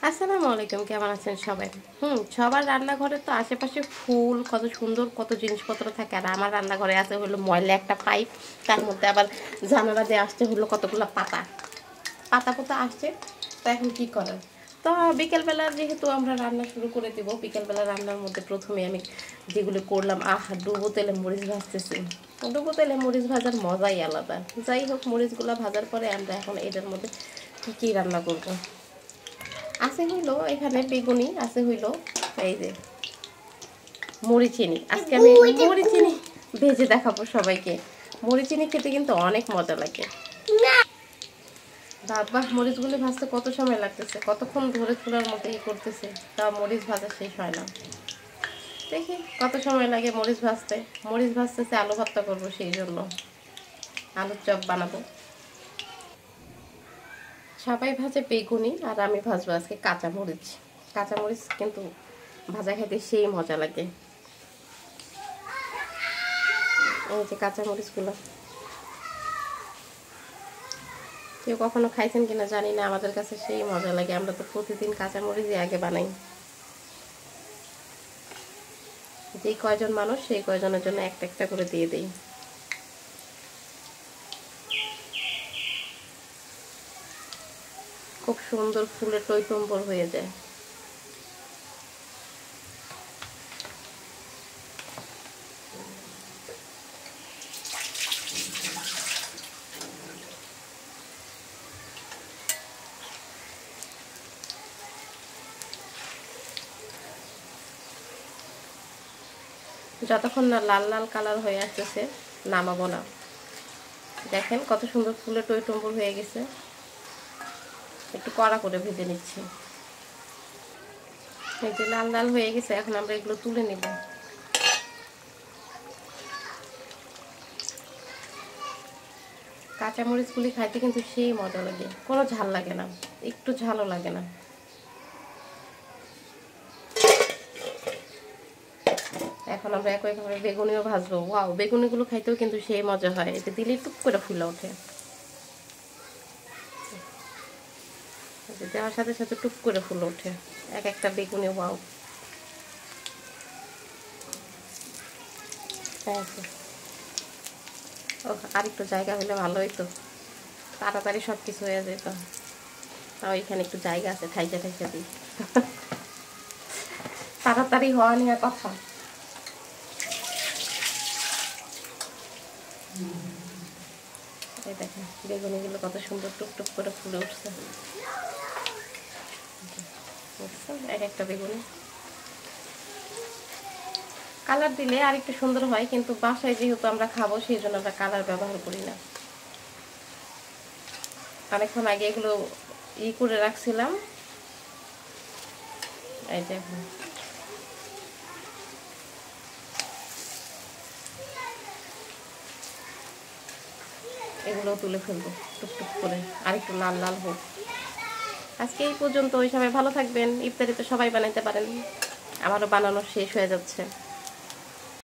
আসসালামু আলাইকুম, কেমন আছেন সবাই? সবার রান্নাঘরে তো আশেপাশে ফুল কত সুন্দর কত জিনিসপত্র থাকে, আর আমার রান্নাঘরে আছে হলো ময়লা একটা পাইপ, তার মধ্যে আবার জানালা দিয়ে আসছে হলো কতগুলো পাতা পাতা আসছে। তো এখন কি করার? তো বিকেলবেলা যেহেতু আমরা রান্না শুরু করে দেবো, বিকেলবেলা রান্নার মধ্যে প্রথমে আমি যেগুলো করলাম, ডুবো তেলে মরিচ ভাজতেছি। ডুবো তেলে মরিচ ভাজার মজাই আলাদা। যাই হোক, মরিচগুলো ভাজার পরে আমরা এখন এটার মধ্যে কী রান্না করবো। আছে হইলো এখানে বেগুনি, আছে হইলো এই যে মরিচিনি। আজকে আমি মরিচিনি ভেজে দেখাবো সবাইকে। মরিচিনি খেতে কিন্তু অনেক মজা লাগে। বাবা, মরিচগুলি ভাজতে কত সময় লাগতেছে, কতক্ষণ ধরে চুলার মধ্যে করতেছে, তা মরিচ ভাজা শেষ হয় না। দেখি কত সময় লাগে মরিচ ভাজতে। মরিচ ভাজতেছে আলু ভর্তা করবো, সেই জন্য আলুর চপ বানাবো। সবাই ভাজে বেগুনি আর আমি ভাজবো আজকে কাঁচামরিচ। কাঁচামরিচ কিন্তু ভাজা খেতে সেই মজা লাগে। এই যে কাঁচামরিচগুলো, কেউ কখনো খাইছেন কিনা জানি না, আমাদের কাছে সেই মজা লাগে। আমরা তো প্রতিদিন কাঁচামরিচই আগে বানাই। যেই কয়জন মানুষ সেই কয়জনের জন্য একটা একটা করে দিয়ে দিই। খুব সুন্দর ফুলে টইটম্বর হয়ে যায়। যতক্ষণ না লাল লাল কালার হয়ে আসতেছে নামাবো না। দেখেন কত সুন্দর ফুলে টইটম্বর হয়ে গেছে। একটু কড়া করে ভেজে নিচ্ছি। এই যে লাল লাল হয়ে গেছে, এখন আমরা এগুলো তুলে নেব। কাঁচামরিচগুলি খাইতে কিন্তু সেই মজা লাগে, কোনো ঝাল লাগে না, একটু ঝালও লাগে না। এখন আমরা একইভাবে বেগুনিও ভাজবো। ওয়াও, বেগুনিগুলো খাইতেও কিন্তু সেই মজা হয়, এতে দিলে টুক করে ফুলে ওঠে। দেওয়ার সাথে সাথে টুক করে ফুলে ওঠে এক একটা বেগুনি। ওয়াও, আরেকটু জায়গা হলে ভালো হইতো, তাড়াতাড়ি সব কিছু হয়ে যেত। তাও এখানে একটু জায়গা আছে, ঠাইকা ঠাইকা দিই। তাড়াতাড়ি হওয়া নিয়ে কথা। এই দেখেন বেগুনিগুলো কত সুন্দর টুকটুক করে ফুলে উঠছে। এক একটা বেগুনি কালার দিলে আর একটু সুন্দর হয়, কিন্তু বাসায় যেহেতু আমরা খাবো সেই জন্য আমরা কালার ব্যবহার করি না। অনেকক্ষণ আগে এগুলো করে রাখছিলাম। এই যে এগুলো তুলে ফেলবো টুকটুক করে, আর একটু লাল লাল হোক। আজকে এই পর্যন্ত। ওই সবাই ভালো থাকবেন। ইফতারিতে সবাই বানাইতে পারেন, আমারও বানানো শেষ হয়ে যাচ্ছে।